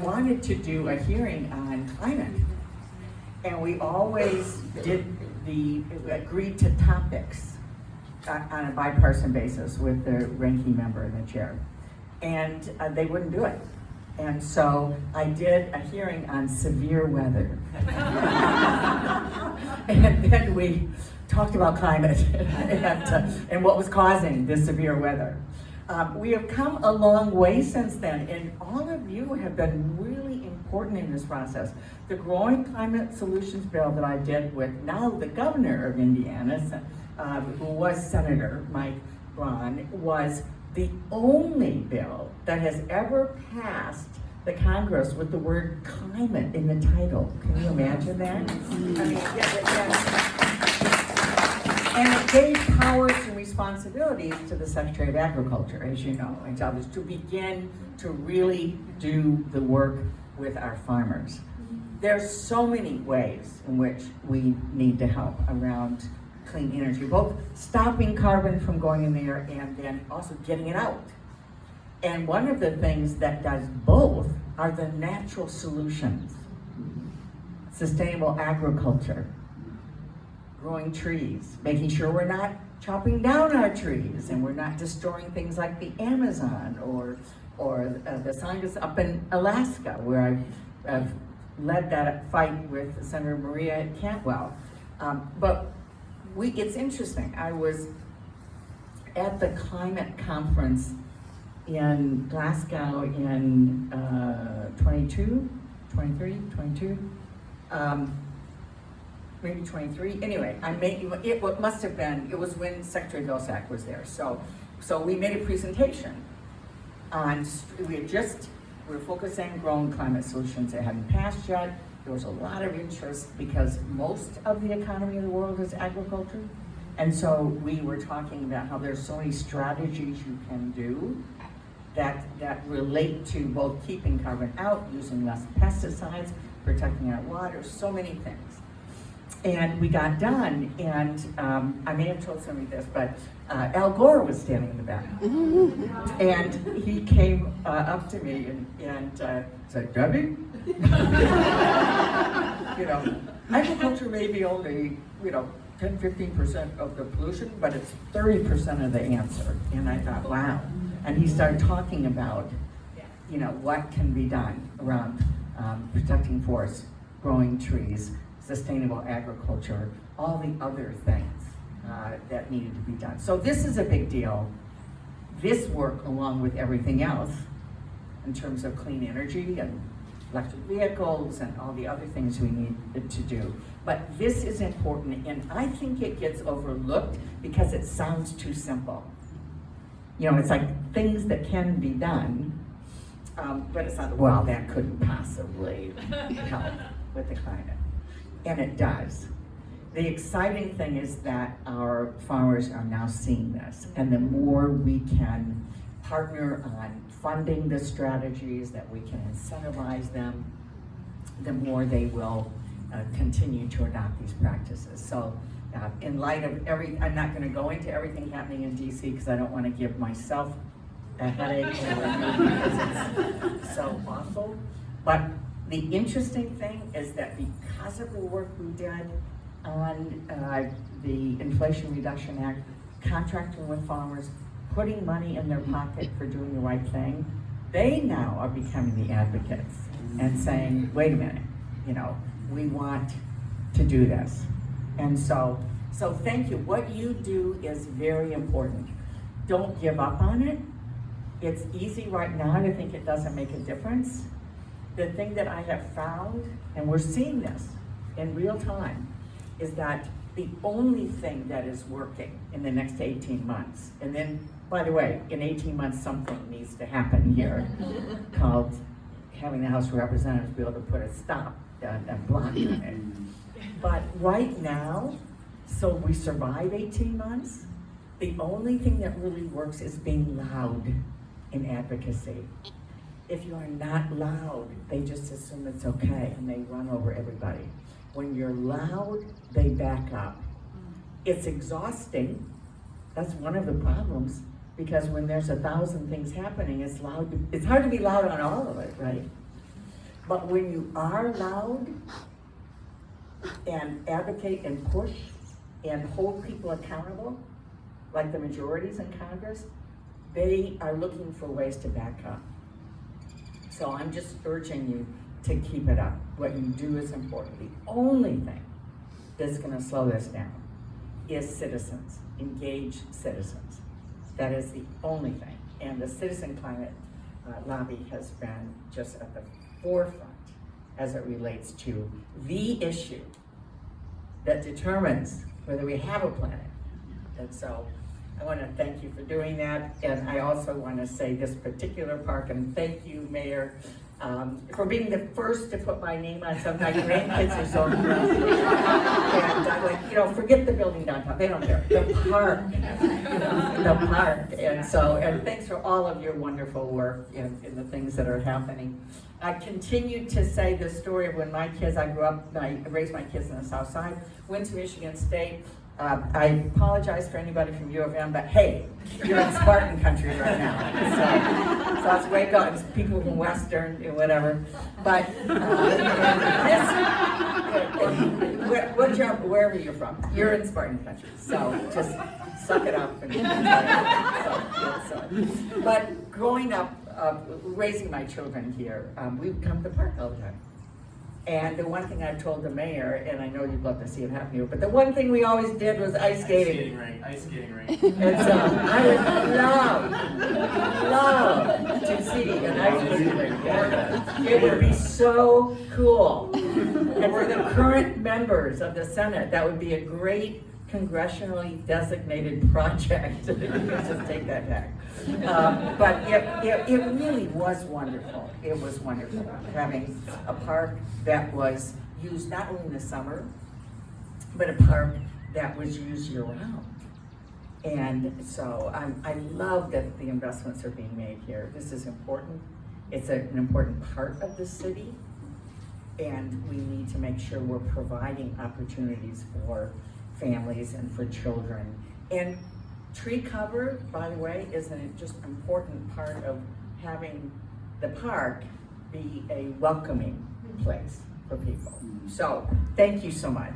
wanted to do a hearing on climate, and we always agreed to topics on a bipartisan basis with the ranking member and the chair, and they wouldn't do it. And so I did a hearing on severe weather. And then we talked about climate and what was causing this severe weather. We have come a long way since then, and all of you have been really important in this process. The Growing Climate Solutions bill that I did with now the governor of Indiana, who was Senator Mike Braun, was the only bill that has ever passed the Congress with the word climate in the title. Can you imagine that? I mean, and it gave powers and responsibilities to the Secretary of Agriculture, as you know, and to others, to begin to really do the work with our farmers. There's so many ways in which we need to help around clean energy, both stopping carbon from going in there and then also getting it out. And one of the things that does both are the natural solutions. Sustainable agriculture, growing trees, making sure we're not chopping down our trees and we're not destroying things like the Amazon or the scientists up in Alaska, where I've led that fight with Senator Maria Cantwell. But it's interesting. I was at the climate conference in Glasgow in 22, maybe 23. Anyway, it must have been, it was when Secretary Vilsack was there. So we made a presentation on, we were focusing on growing climate solutions that hadn't passed yet. There was a lot of interest because most of the economy of the world is agriculture. And so we were talking about how there's so many strategies you can do that relate to both keeping carbon out, using less pesticides, protecting our water, so many things. And we got done, and I may have told somebody this, but Al Gore was standing in the back. And he came up to me and said, "Debbie, agriculture may be only, 10-15% of the pollution, but it's 30% of the answer." And I thought, wow. And he started talking about, what can be done around protecting forests, growing trees, sustainable agriculture, all the other things that needed to be done. So this is a big deal. This work, along with everything else, in terms of clean energy and electric vehicles and all the other things we need to do. But this is important, and I think it gets overlooked because it sounds too simple. It's like things that can be done, but it's not, well, that couldn't possibly help with the climate. And it does. The exciting thing is that our farmers are now seeing this, and the more we can partner on funding the strategies, that we can incentivize them, the more they will continue to adopt these practices. So in light of I'm not going to go into everything happening in DC because I don't want to give myself a headache because it's so awful. But the interesting thing is that because of the work we did on the Inflation Reduction Act, contracting with farmers, putting money in their pocket for doing the right thing, they now are becoming the advocates and saying, wait a minute, we want to do this. And so thank you. What you do is very important. Don't give up on it. It's easy right now to think it doesn't make a difference. The thing that I have found, and we're seeing this in real time, is that the only thing that is working in the next 18 months, and then, by the way, in 18 months something needs to happen here called having the House of Representatives be able to put a stop, a block on it. But right now, so we survive 18 months, the only thing that really works is being loud in advocacy. If you are not loud, they just assume it's okay and they run over everybody. When you're loud, they back up. It's exhausting. That's one of the problems, because when there's 1,000 things happening, it's hard to be loud on all of it, right? But when you are loud and advocate and push and hold people accountable, like the majorities in Congress, they are looking for ways to back up. So I'm just urging you to keep it up. What you do is important. The only thing that's gonna slow this down is citizens, engaged citizens. That is the only thing. And the citizen climate lobby has been just at the forefront as it relates to the issue that determines whether we have a planet. And so I want to thank you for doing that. And I also want to say this particular park, and thank you, Mayor, for being the first to put my name on something. My grandkids are so impressed. And I'm like, forget the building downtown. They don't care. The park. The park. And so, and thanks for all of your wonderful work in the things that are happening. I continue to say the story of when my kids, I raised my kids in the South Side, went to Michigan State. I apologize for anybody from U of M, but hey, you're in Spartan country right now. So let's wake up. It's people from Western and whatever. But wherever you're from, you're in Spartan country. So just suck it up. But growing up, raising my children here, we would come to the park all the time. And the one thing I told the mayor, and I know you'd love to see it happen here, but the one thing we always did was ice skating. Ice skating rink. And so I would love to see an ice skating rink. It would be so cool. And for the current members of the Senate, that would be a great congressionally designated project. You can just take that back. But it really was wonderful. It was wonderful having a park that was used not only in the summer, but a park that was used year-round. And so I love that the investments are being made here. This is important. It's an important part of the city, and we need to make sure we're providing opportunities for families and for children. And tree cover, by the way, is an just important part of having the park be a welcoming place for people. So, thank you so much.